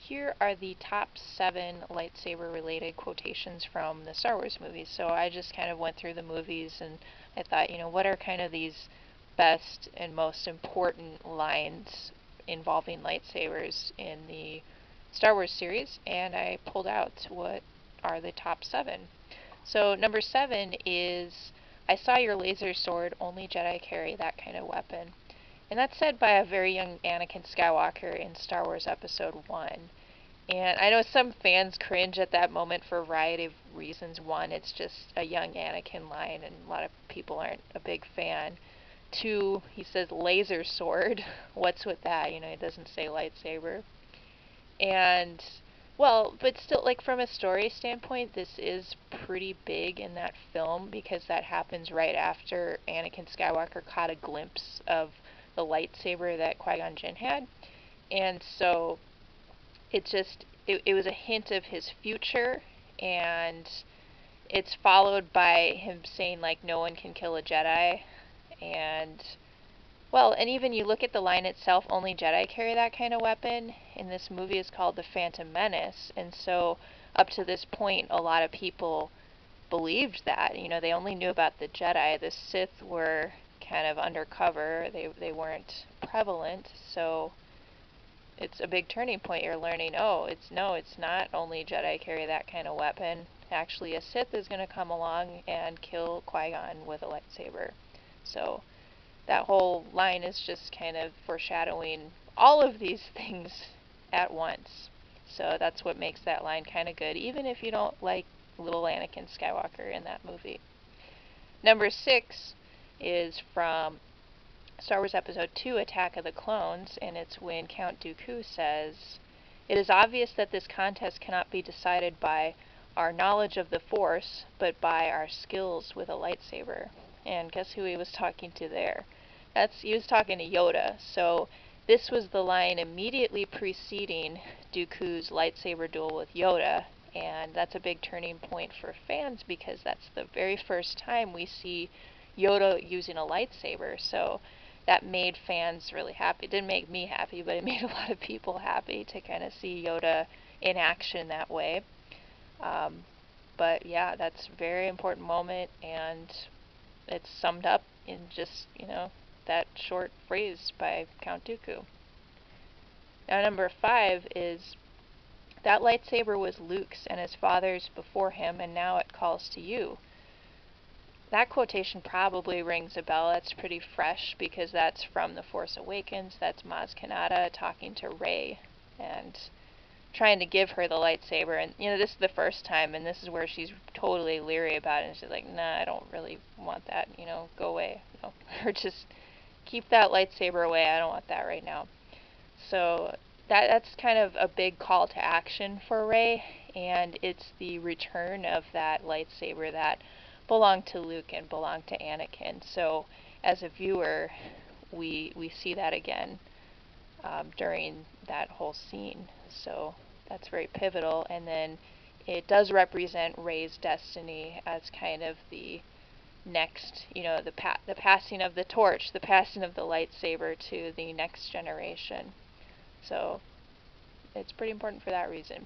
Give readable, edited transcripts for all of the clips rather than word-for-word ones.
Here are the top 7 lightsaber-related quotations from the Star Wars movies. So I just kind of went through the movies and I thought, what are kind of these best and most important lines involving lightsabers in the Star Wars series, and I pulled out what are the top 7. So number 7 is, "I saw your laser sword, only Jedi carry that kind of weapon." And that's said by a very young Anakin Skywalker in Star Wars Episode 1. And I know some fans cringe at that moment for a variety of reasons. One, it's just a young Anakin line, and a lot of people aren't a big fan. Two, he says laser sword. What's with that? He doesn't say lightsaber. And, well, but still, like, from a story standpoint, this is pretty big in that film because that happens right after Anakin Skywalker caught a glimpse of the lightsaber that Qui-Gon Jinn had. And so it was a hint of his future, and it's followed by him saying, like, no one can kill a Jedi. And, well, and even you look at the line itself, only Jedi carry that kind of weapon, and this movie is called The Phantom Menace, and so up to this point, a lot of people believed that. They only knew about the Jedi. The Sith were kind of undercover. They weren't prevalent, so it's a big turning point. You're learning, it's not only Jedi carry that kind of weapon. Actually, a Sith is going to come along and kill Qui-Gon with a lightsaber. So that whole line is just kind of foreshadowing all of these things at once. So that's what makes that line kind of good, even if you don't like little Anakin Skywalker in that movie. Number 6 is from Star Wars Episode 2, Attack of the Clones, and it's when Count Dooku says, "It is obvious that this contest cannot be decided by our knowledge of the Force, but by our skills with a lightsaber." And guess who he was talking to there? He was talking to Yoda. So this was the line immediately preceding Dooku's lightsaber duel with Yoda, and that's a big turning point for fans because that's the very first time we see Yoda using a lightsaber. So that made fans really happy. It didn't make me happy, but it made a lot of people happy to kind of see Yoda in action that way. But yeah, that's a very important moment, and it's summed up in just, that short phrase by Count Dooku. Now number 5 is, "That lightsaber was Luke's and his father's before him, and now it calls to you." That quotation probably rings a bell. That's pretty fresh because that's from The Force Awakens. That's Maz Kanata talking to Rey and trying to give her the lightsaber. And, this is the first time, and this is where she's totally leery about it. And she's like, nah, I don't really want that, go away. Or just keep that lightsaber away. I don't want that right now. So that's kind of a big call to action for Rey, and it's the return of that lightsaber that belonged to Luke and belonged to Anakin. So as a viewer, we see that again during that whole scene. So that's very pivotal. And then it does represent Rey's destiny as kind of the next, the passing of the torch, the passing of the lightsaber to the next generation. So it's pretty important for that reason.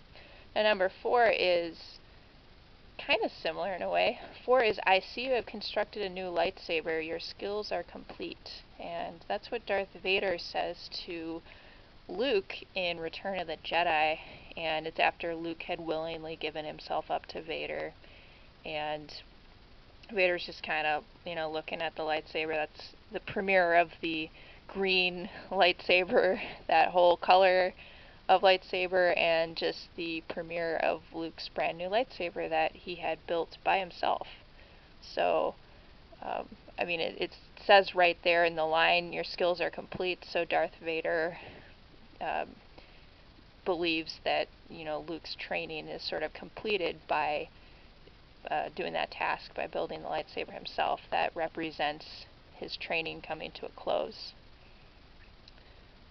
Now number 4 is kind of similar in a way. 4 is, "I see you have constructed a new lightsaber. Your skills are complete." And that's what Darth Vader says to Luke in Return of the Jedi. And it's after Luke had willingly given himself up to Vader. And Vader's just kind of, looking at the lightsaber. That's the premiere of the green lightsaber, that whole color of lightsaber, and just the premiere of Luke's brand new lightsaber that he had built by himself. So, it says right there in the line, your skills are complete, so Darth Vader believes that, Luke's training is sort of completed by doing that task, by building the lightsaber himself. That represents his training coming to a close.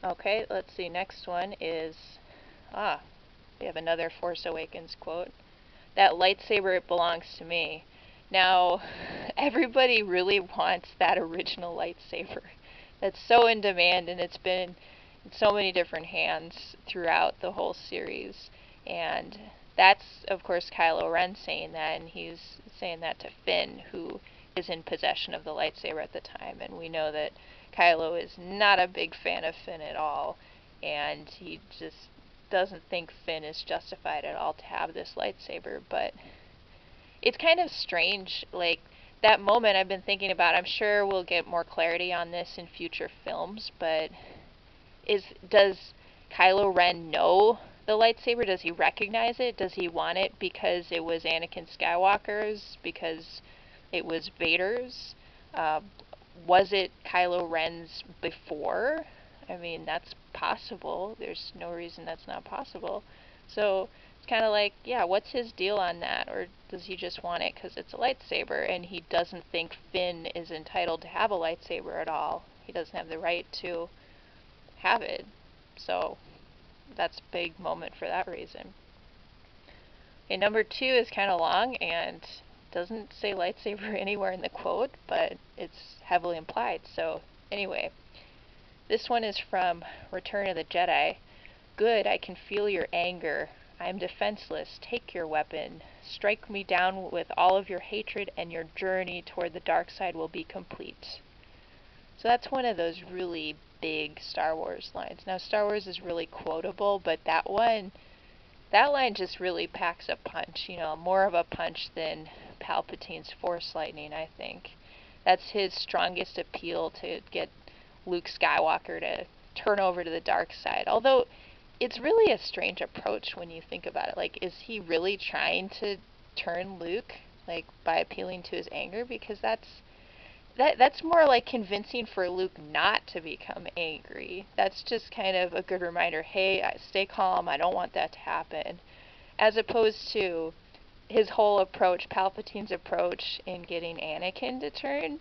Okay, let's see, next one is, we have another Force Awakens quote. "That lightsaber, it belongs to me." Now, everybody really wants that original lightsaber. That's so in demand, and it's been, so many different hands throughout the whole series. And that's, of course, Kylo Ren saying that, and he's saying that to Finn, who is in possession of the lightsaber at the time. And we know that Kylo is not a big fan of Finn at all, and he just doesn't think Finn is justified at all to have this lightsaber. But it's kind of strange, like, that moment I've been thinking about. I'm sure we'll get more clarity on this in future films, but does Kylo Ren know the lightsaber? Does he recognize it? Does he want it because it was Anakin Skywalker's? Because it was Vader's? Was it Kylo Ren's before? I mean, that's possible. There's no reason that's not possible. So it's kind of like, yeah, what's his deal on that? Or does he just want it because it's a lightsaber and he doesn't think Finn is entitled to have a lightsaber at all? He doesn't have the right to have it. So that's a big moment for that reason. Okay, number 2 is kind of long and doesn't say lightsaber anywhere in the quote, but it's heavily implied. So anyway, this one is from Return of the Jedi. Good, I can feel your anger. I am defenseless. Take your weapon. Strike me down with all of your hatred, and your journey toward the dark side will be complete. So that's one of those really big Star Wars lines. Now, Star Wars is really quotable, but that line just really packs a punch, you know, more of a punch than Palpatine's Force Lightning, I think. That's his strongest appeal, to get Luke Skywalker to turn over to the dark side. Although, it's really a strange approach when you think about it. Like, is he really trying to turn Luke, like, by appealing to his anger? Because that's more like convincing for Luke not to become angry. That's just kind of a good reminder, hey, stay calm, I don't want that to happen. As opposed to his whole approach, Palpatine's approach in getting Anakin to turn.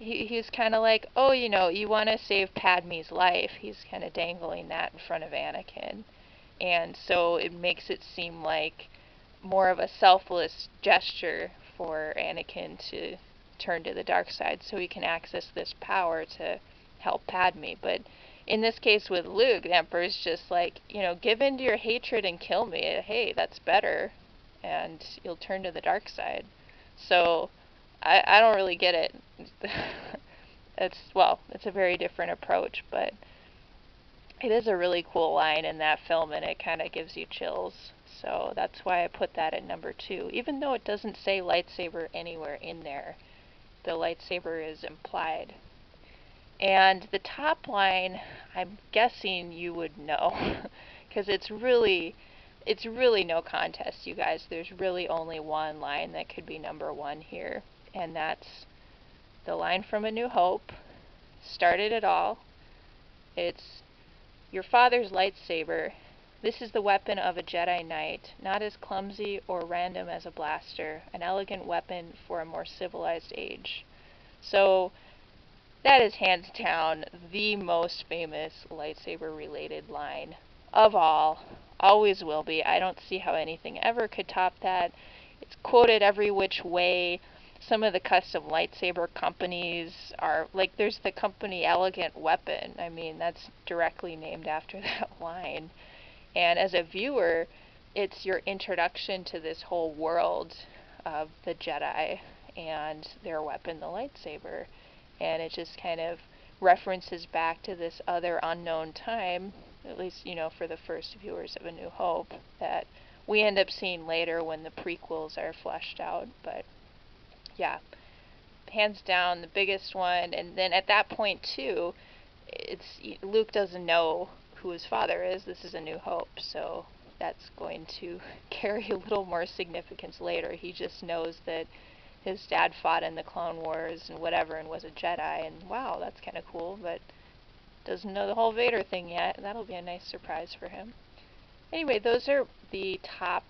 He's kind of like, oh, you know, you want to save Padme's life. He's kind of dangling that in front of Anakin. And so it makes it seem like more of a selfless gesture for Anakin to turn to the dark side so he can access this power to help Padme. But in this case with Luke, the Emperor's just like, you know, give in to your hatred and kill me. Hey, that's better. And you'll turn to the dark side. So I don't really get it. It's a very different approach, but it is a really cool line in that film, and it kind of gives you chills. So that's why I put that at number 2, even though it doesn't say lightsaber anywhere in there. The lightsaber is implied. And the top line, I'm guessing you would know, because it's really no contest, you guys. There's really only one line that could be number 1 here, and that's the line from A New Hope. Started it all. It's, your father's lightsaber. This is the weapon of a Jedi Knight, not as clumsy or random as a blaster, an elegant weapon for a more civilized age. So that is hands down the most famous lightsaber-related line of all. Always will be. I don't see how anything ever could top that. It's quoted every which way. Some of the custom lightsaber companies are, like, there's the company Elegant Weapon. I mean, that's directly named after that line. And as a viewer, it's your introduction to this whole world of the Jedi and their weapon, the lightsaber. And it just kind of references back to this other unknown time, at least, you know, for the first viewers of A New Hope, that we end up seeing later when the prequels are fleshed out. But yeah, hands down the biggest one. And then at that point too, Luke doesn't know who his father is. This is A New Hope, so that's going to carry a little more significance later. He just knows that his dad fought in the Clone Wars and whatever and was a Jedi, and wow, that's kind of cool, but doesn't know the whole Vader thing yet. That'll be a nice surprise for him. Anyway, those are the top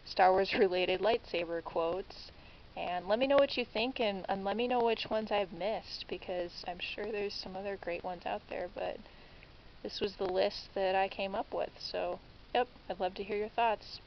Star Wars related lightsaber quotes. And let me know what you think, and let me know which ones I've missed, because I'm sure there's some other great ones out there, but this was the list that I came up with. So, yep, I'd love to hear your thoughts.